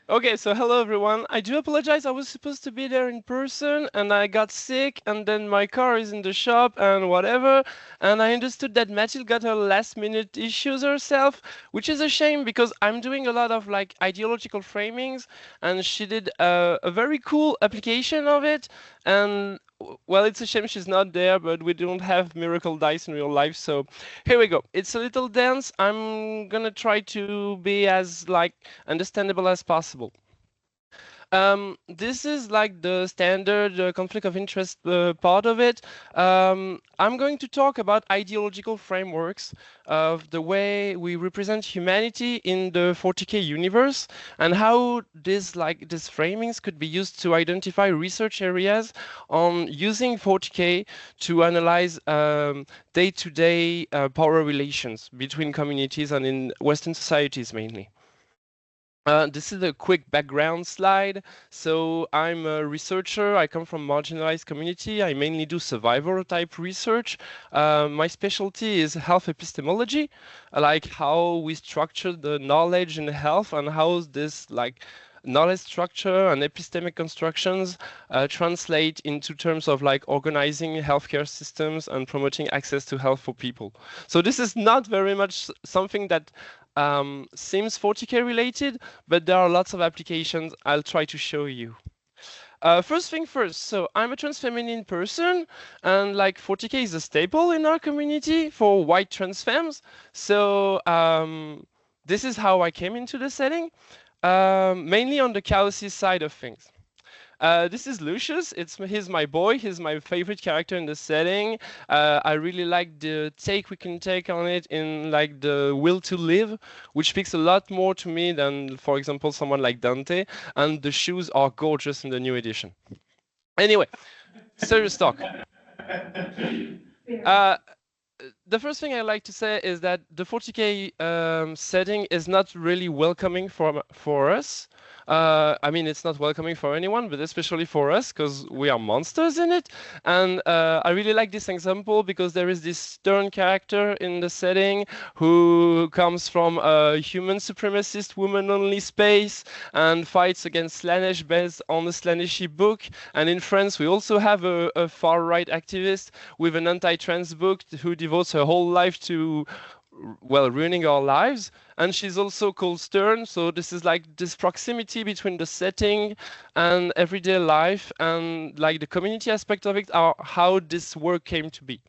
Okay, so hello everyone. I do apologize. I was supposed to be there in person and I got sick and then my car is in the shop and whatever. And I understood that Mathilde got her last minute issues herself, which is a shame because I'm doing a lot of like ideological framings and she did a very cool application of it. And well, it's a shame she's not there, but we don't have miracle dice in real life. So here we go. It's a little dense. I'm gonna try to be as like understandable as possible. This is like the standard conflict of interest part of it. I'm going to talk about ideological frameworks of the way we represent humanity in the 40K universe and how these framings could be used to identify research areas on using 40K to analyze day-to-day power relations between communities and in Western societies mainly. This is a quick background slide. So I'm a researcher. I come from marginalized community. I mainly do survival type research. My specialty is health epistemology, like how we structure the knowledge in health and how this like knowledge structure and epistemic constructions translate into terms of like organizing healthcare systems and promoting access to health for people. So this is not very much something that seems 40K related, but there are lots of applications I'll try to show you. First thing first, so I'm a trans feminine person, and like 40K is a staple in our community for white trans femmes. So this is how I came into the setting, mainly on the chaosy side of things. This is Lucius. He's my boy. He's my favorite character in the setting. I really like the take we can take on it in like the will to live, which speaks a lot more to me than, for example, someone like Dante. And the shoes are gorgeous in the new edition. Anyway, serious talk. Uh, the first thing I like to say is that the 40K setting is not really welcoming for us. I mean, it's not welcoming for anyone, but especially for us, because we are monsters in it. And I really like this example because there is this stern character in the setting who comes from a human supremacist woman-only space and fights against Slanesh based on the Slaneshi book. And in France, we also have a far-right activist with an anti-trans book who devotes her whole life to well, ruining our lives. And she's also called Stern. So this is like this proximity between the setting and everyday life and like the community aspect of it are how this work came to be.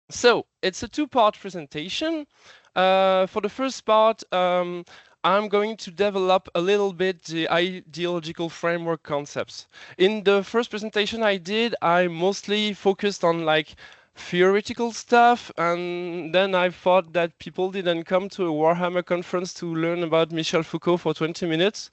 So it's a two-part presentation. For the first part, I'm going to develop a little bit the ideological framework concepts. In the first presentation I did, I mostly focused on like theoretical stuff, and then I thought that people didn't come to a Warhammer conference to learn about Michel Foucault for 20 minutes.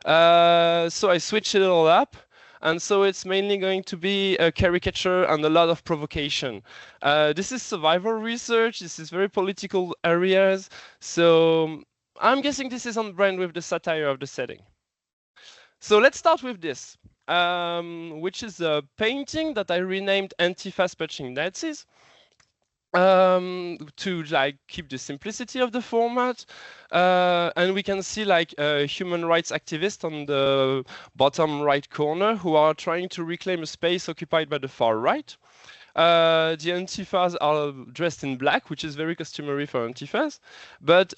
So I switched it all up. And so it's mainly going to be a caricature and a lot of provocation. This is survival research. This is very political areas. So I'm guessing this is on brand with the satire of the setting. So let's start with this, which is a painting that I renamed Antifa Punching Nazis. To like keep the simplicity of the format, and we can see like a human rights activist on the bottom right corner who are trying to reclaim a space occupied by the far right. The Antifas are dressed in black, which is very customary for Antifas. But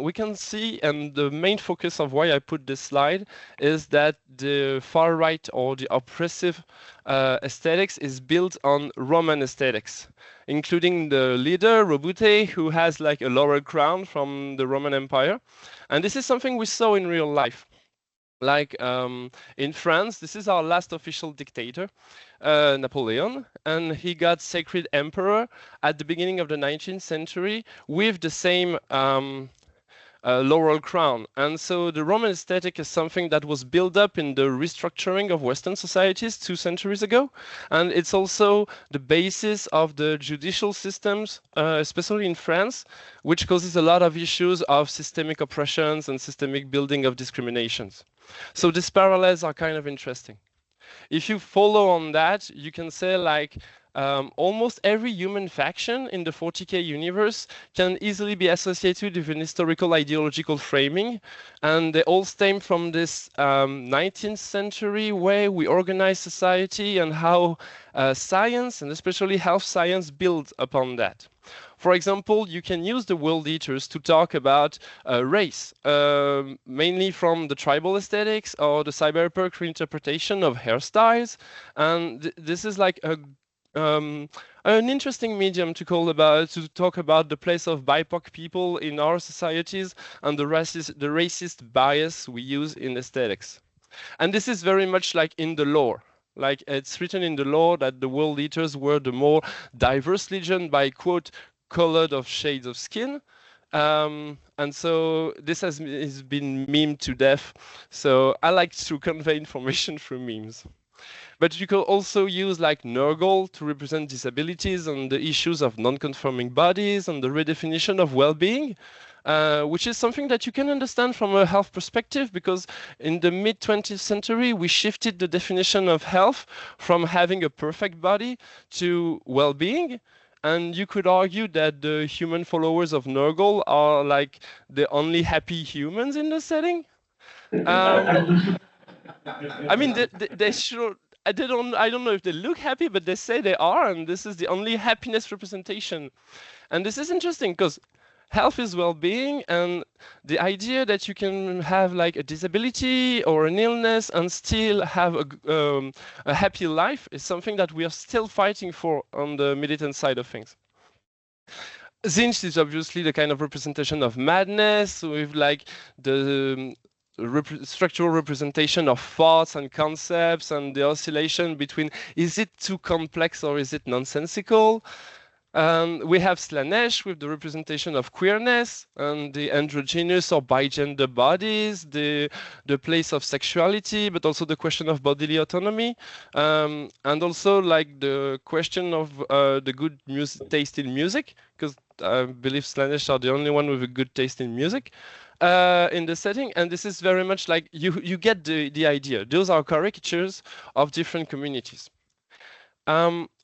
we can see, and the main focus of why I put this slide is that the far right or the oppressive aesthetics is built on Roman aesthetics, including the leader, Robute, who has like a laurel crown from the Roman Empire. And this is something we saw in real life. Like in France, this is our last official dictator, Napoleon, and he got sacred emperor at the beginning of the 19th century with the same laurel crown. And so the Roman aesthetic is something that was built up in the restructuring of Western societies 2 centuries ago. And it's also the basis of the judicial systems, especially in France, which causes a lot of issues of systemic oppressions and systemic building of discriminations. So these parallels are kind of interesting. If you follow on that, you can say like almost every human faction in the 40K universe can easily be associated with an historical ideological framing, and they all stem from this 19th century way we organize society and how science, and especially health science, builds upon that. For example, you can use the world eaters to talk about race, mainly from the tribal aesthetics or the cyberpunk reinterpretation of hairstyles. And this is like an interesting medium to talk about the place of BIPOC people in our societies and the racist bias we use in aesthetics. And this is very much like in the lore. Like it's written in the lore that the world eaters were the more diverse legion by, quote, colored of shades of skin. And so this has been memed to death. So I like to convey information through memes. But you could also use like Nurgle to represent disabilities and the issues of non-conforming bodies and the redefinition of well-being. Which is something that you can understand from a health perspective, because in the mid-20th century, we shifted the definition of health from having a perfect body to well-being. And you could argue that the human followers of Nurgle are like the only happy humans in the setting. I mean, they should. I don't know if they look happy, but they say they are, and this is the only happiness representation. And this is interesting because health is well-being, and the idea that you can have like a disability or an illness and still have a happy life is something that we are still fighting for on the militant side of things. Zinch is obviously the kind of representation of madness with like the structural representation of thoughts and concepts and the oscillation between is it too complex or is it nonsensical. We have Slanesh with the representation of queerness and the androgynous or bigender bodies, the place of sexuality, but also the question of bodily autonomy, and also like the question of the good taste in music, because I believe Slanesh are the only one with a good taste in music in the setting. And this is very much like you get the idea. Those are caricatures of different communities.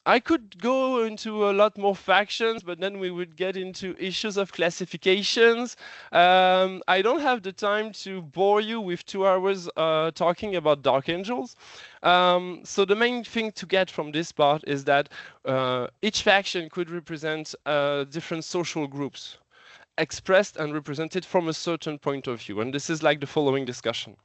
I could go into a lot more factions, but then we would get into issues of classifications. I don't have the time to bore you with 2 hours talking about Dark Angels. So the main thing to get from this part is that each faction could represent different social groups expressed and represented from a certain point of view. And this is like the following discussion.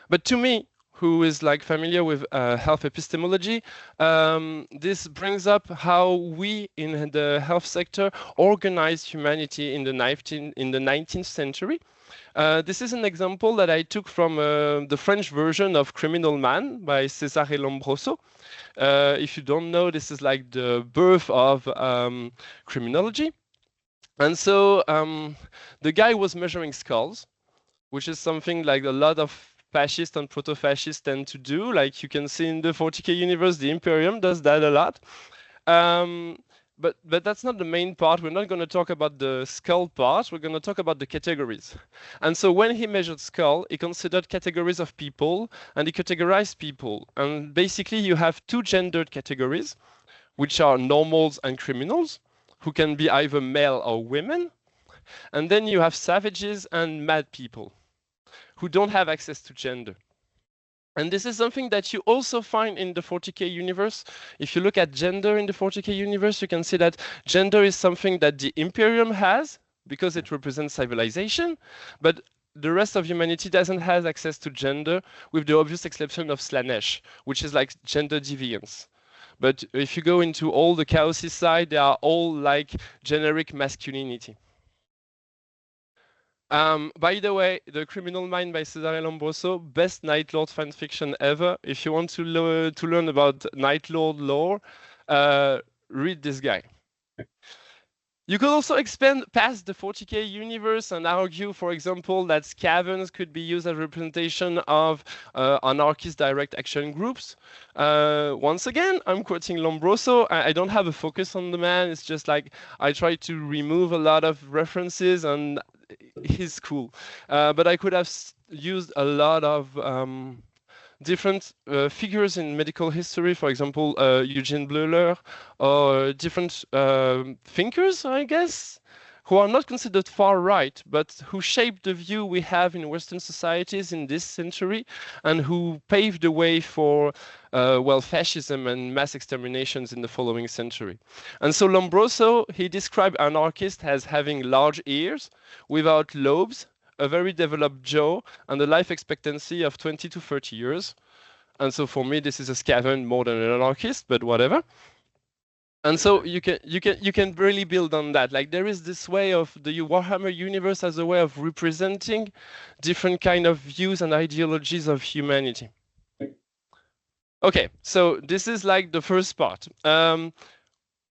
But to me, who is like familiar with health epistemology, this brings up how we in the health sector organize humanity in the 19th century. This is an example that I took from the French version of Criminal Man by Cesare Lombroso. If you don't know, this is like the birth of criminology. And so the guy was measuring skulls, which is something like a lot of fascists and proto-fascists tend to do. Like you can see in the 40K universe, the Imperium does that a lot. But that's not the main part. We're not going to talk about the skull part. We're going to talk about the categories. And so when he measured skull, he considered categories of people, and he categorized people. And basically, you have 2 gendered categories, which are normals and criminals, who can be either male or women. And then you have savages and mad people, who don't have access to gender. And this is something that you also find in the 40K universe. If you look at gender in the 40K universe, you can see that gender is something that the Imperium has because it represents civilization, but the rest of humanity doesn't have access to gender, with the obvious exception of Slanesh, which is like gender deviance. But if you go into all the Chaosy side, they are all like generic masculinity. By the way, The Criminal Mind by Cesare Lombroso, best Night Lord fanfiction ever. If you want to learn about Night Lord lore, read this guy. You could also expand past the 40K universe and argue, for example, that scavens could be used as representation of anarchist direct action groups. Once again, I'm quoting Lombroso. I don't have a focus on the man. It's just like I try to remove a lot of references, and he's cool. But I could have used a lot of different figures in medical history, for example, Eugene Bleuler, or different thinkers, I guess, who are not considered far right, but who shaped the view we have in Western societies in this century, and who paved the way for, well, fascism and mass exterminations in the following century. And so Lombroso, he described anarchists as having large ears, without lobes, a very developed jaw, and a life expectancy of 20 to 30 years. And so for me, this is a scavenger more than an anarchist, but whatever. And so you can really build on that. Like there is this way of the Warhammer universe as a way of representing different kind of views and ideologies of humanity. Okay, so this is like the first part.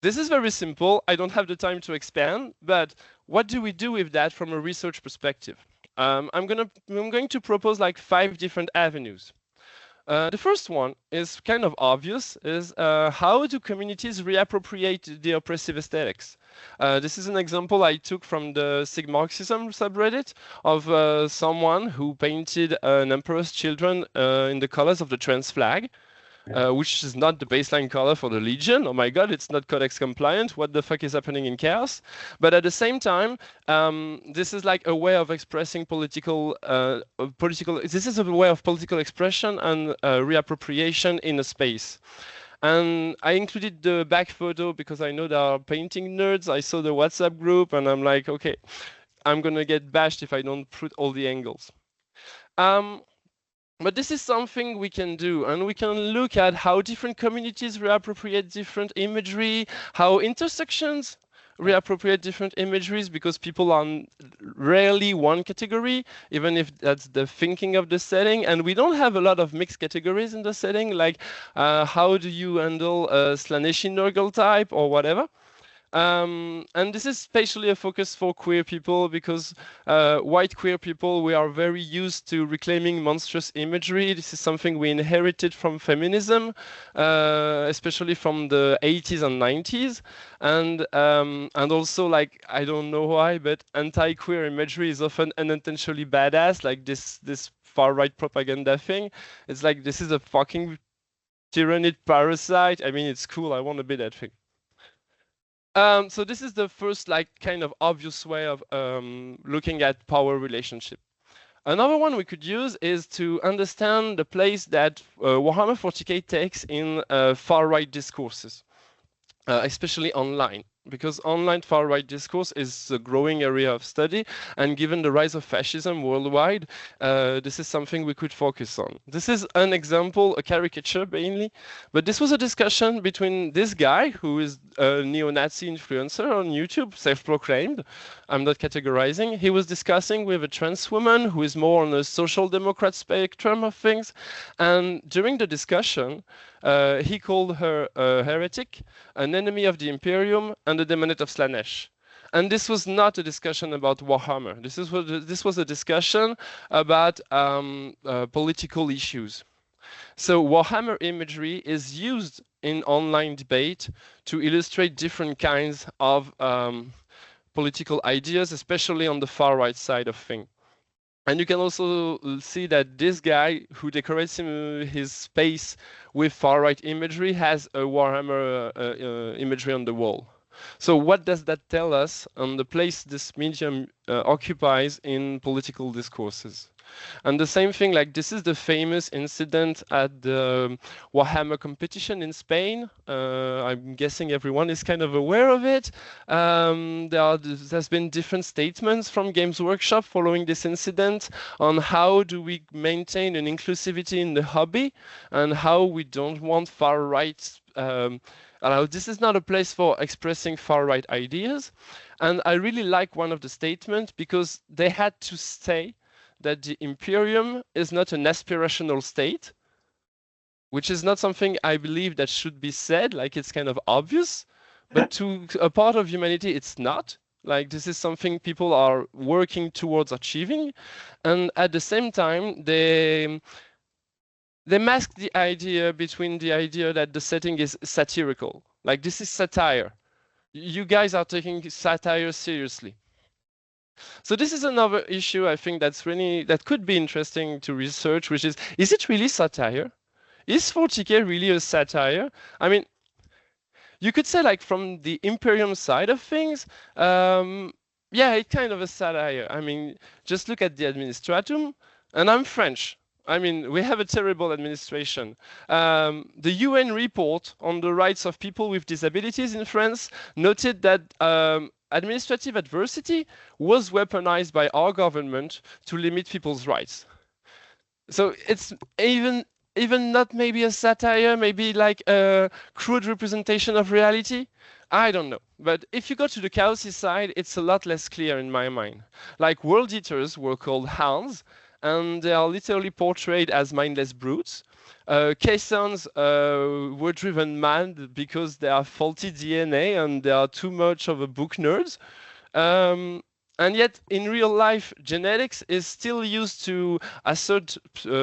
This is very simple. I don't have the time to expand, but what do we do with that from a research perspective? I'm going to propose like 5 different avenues. The first one is kind of obvious, is how do communities reappropriate the oppressive aesthetics? This is an example I took from the Sigmarxism subreddit of someone who painted an emperor's children in the colors of the trans flag. Which is not the baseline color for the Legion. Oh my God, it's not Codex compliant. What the fuck is happening in Chaos? But at the same time, this is like a way of expressing political. This is a way of political expression and reappropriation in a space. And I included the back photo because I know there are painting nerds. I saw the WhatsApp group, and I'm like, okay, I'm gonna get bashed if I don't put all the angles. But this is something we can do, and we can look at how different communities reappropriate different imagery, how intersections reappropriate different imageries, because people are rarely one category, even if that's the thinking of the setting. And we don't have a lot of mixed categories in the setting, like how do you handle a Slaneshi Nurgle type or whatever. And this is especially a focus for queer people, because white queer people, we are very used to reclaiming monstrous imagery. This is something we inherited from feminism, especially from the 80s and 90s. And also, like, I don't know why, but anti-queer imagery is often unintentionally badass, like this far-right propaganda thing. It's like, this is a fucking tyrannid parasite. I mean, it's cool. I want to be that thing. So this is the first, like, kind of obvious way of looking at power relationship. Another one we could use is to understand the place that Warhammer 40k takes in far-right discourses, especially online. Because online far-right discourse is a growing area of study, and given the rise of fascism worldwide, this is something we could focus on. This is an example, a caricature mainly, but this was a discussion between this guy, who is a neo-Nazi influencer on YouTube, self-proclaimed. I'm not categorizing. He was discussing with a trans woman who is more on the social democrat spectrum of things, and during the discussion, he called her a heretic, an enemy of the Imperium, and a demonette of Slanesh. And this was not a discussion about Warhammer. This was a discussion about political issues. So Warhammer imagery is used in online debate to illustrate different kinds of political ideas, especially on the far right side of things. And you can also see that this guy who decorates his space with far-right imagery has a Warhammer imagery on the wall. So what does that tell us on the place this medium occupies in political discourses? And the same thing, like, this is the famous incident at the Warhammer competition in Spain. I'm guessing everyone is kind of aware of it. There's been different statements from Games Workshop following this incident on how do we maintain an inclusivity in the hobby, and how we don't want far right. This is not a place for expressing far-right ideas. And I really like one of the statements, because they had to say that the Imperium is not an aspirational state, which is not something I believe that should be said, like it's kind of obvious, but to a part of humanity, it's not. Like, this is something people are working towards achieving. And at the same time, they mask the idea between the idea that the setting is satirical. Like, this is satire. You guys are taking satire seriously. So this is another issue I think that could be interesting to research, which is it really satire? Is 40K really a satire? I mean, you could say like from the Imperium side of things, yeah, it's kind of a satire. I mean, just look at the administratum, and I'm French. I mean, we have a terrible administration. The UN report on the rights of people with disabilities in France noted that administrative adversity was weaponized by our government to limit people's rights. So it's even not maybe a satire, maybe like a crude representation of reality. I don't know. But if you go to the Chaosy side, it's a lot less clear in my mind. Like world eaters were called hounds, and they are literally portrayed as mindless brutes. Caissons were driven mad because they are faulty DNA and they are too much of a book nerds. And yet, in real life, genetics is still used to assert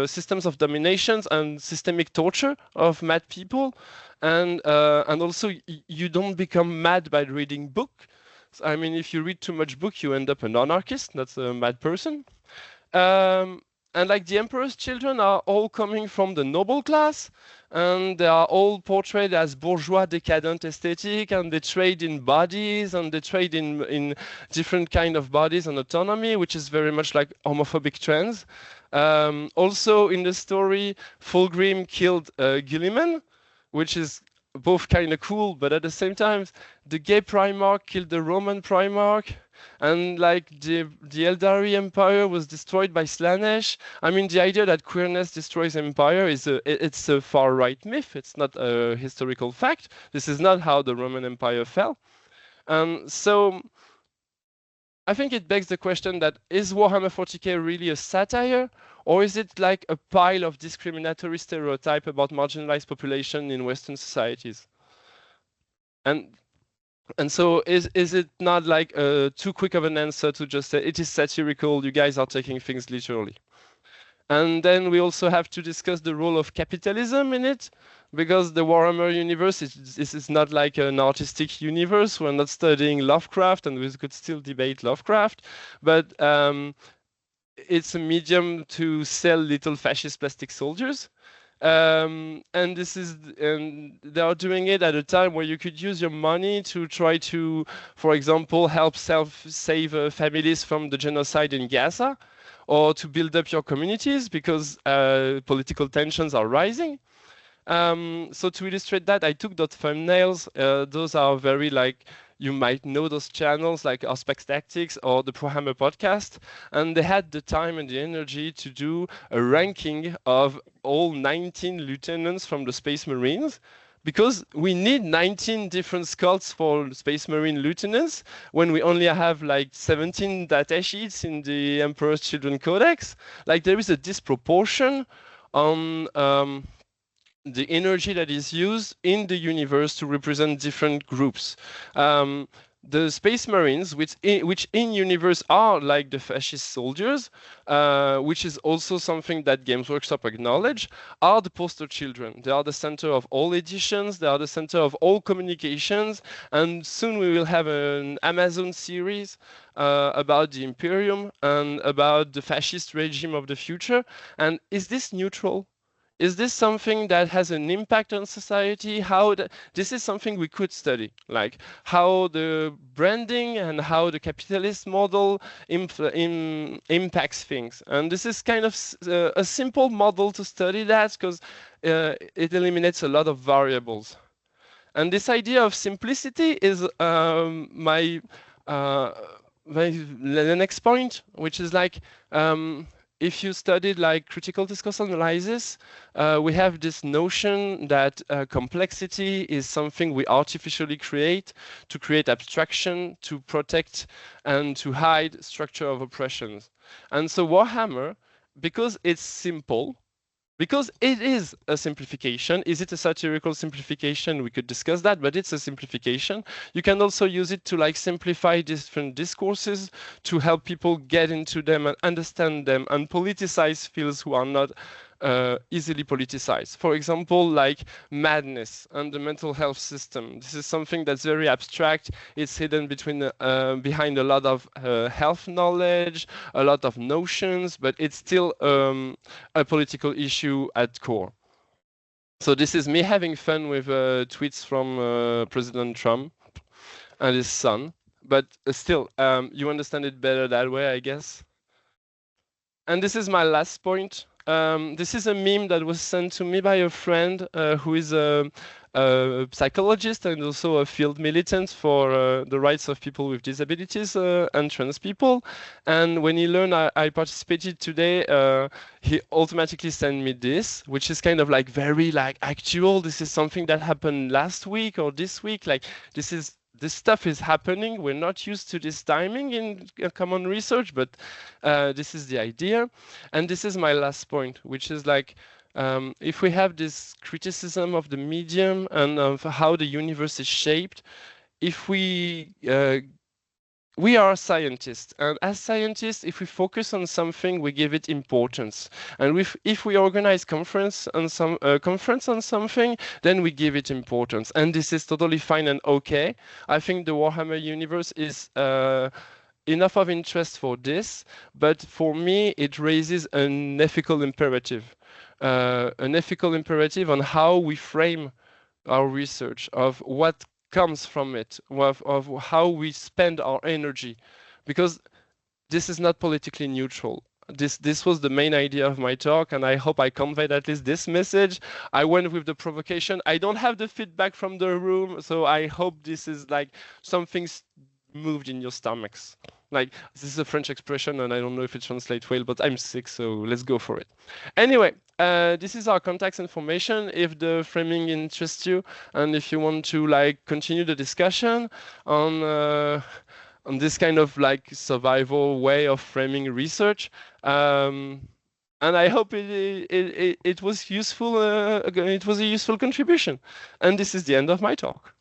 systems of domination and systemic torture of mad people. And also, you don't become mad by reading book. I mean, if you read too much book, you end up an anarchist. That's a mad person. And like the emperor's children are all coming from the noble class, and they are all portrayed as bourgeois decadent aesthetic, and they trade in bodies, and they trade in different kind of bodies and autonomy, which is very much like homophobic trends. Also in the story, Fulgrim killed Gilliman, which is both kind of cool, but at the same time, the gay Primarch killed the Roman Primarch, and like the Eldari Empire was destroyed by Slanesh. I mean, the idea that queerness destroys empire it's a far right myth. It's not a historical fact. This is not how the Roman Empire fell. So I think it begs the question that is Warhammer 40K really a satire, or is it like a pile of discriminatory stereotype about marginalized population in Western societies? And so is it not like too quick of an answer to just say it is satirical, you guys are taking things literally? And then we also have to discuss the role of capitalism in it, because the Warhammer universe is not like an artistic universe. We're not studying Lovecraft, and we could still debate Lovecraft, but it's a medium to sell little fascist plastic soldiers. And they are doing it at a time where you could use your money to try to, for example, help save families from the genocide in Gaza, or to build up your communities because political tensions are rising. So to illustrate that, I took those thumbnails. Those are very like, you might know those channels like Auspex Tactics or the Warhammer podcast, and they had the time and the energy to do a ranking of all 19 lieutenants from the Space Marines, because we need 19 different sculpts for Space Marine lieutenants when we only have like 17 data sheets in the Emperor's Children Codex. Like there is a disproportion on the energy that is used in the universe to represent different groups. The Space Marines, which in universe are like the fascist soldiers, which is also something that Games Workshop acknowledge, are the poster children. They are the center of all editions, they are the center of all communications, and soon we will have an Amazon series about the Imperium and about the fascist regime of the future. And is this neutral? Is this something that has an impact on society? This is something we could study, like how the branding and how the capitalist model impacts things. And this is kind of a simple model to study that, because it eliminates a lot of variables. And this idea of simplicity is my the next point, which is like, if you studied like critical discourse analysis, we have this notion that complexity is something we artificially create to create abstraction, to protect and to hide structure of oppressions. And so Warhammer, because it's simple, because it is a simplification. Is it a satirical simplification? We could discuss that, but it's a simplification. You can also use it to like simplify different discourses to help people get into them and understand them and politicize fields who are not easily politicized. For example, like madness and the mental health system. This is something that's very abstract. It's hidden behind a lot of health knowledge, a lot of notions, but it's still a political issue at core. So this is me having fun with tweets from President Trump and his son. But still, you understand it better that way, I guess. And this is my last point. This is a meme that was sent to me by a friend who is a psychologist and also a field militant for the rights of people with disabilities and trans people. And when he learned I participated today, he automatically sent me this, which is kind of like very like actual. This is something that happened last week or this week. Like this stuff is happening. We're not used to this timing in common research, but this is the idea. And this is my last point, which is like, if we have this criticism of the medium and of how the universe is shaped, if we are scientists, and as scientists, if we focus on something, we give it importance. And if we organize conference on something, then we give it importance. And this is totally fine and okay. I think the Warhammer universe is enough of interest for this, but for me, it raises an ethical imperative on how we frame our research, of what comes from it, of how we spend our energy, because this is not politically neutral. This was the main idea of my talk, and I hope I conveyed at least this message. I went with the provocation. I don't have the feedback from the room, so I hope this is like something's moved in your stomachs. Like, this is a French expression, and I don't know if it translates well, but I'm sick, so let's go for it. Anyway, this is our contact information if the framing interests you, and if you want to like continue the discussion on this kind of like survival way of framing research. And I hope it was useful. It was a useful contribution. And this is the end of my talk.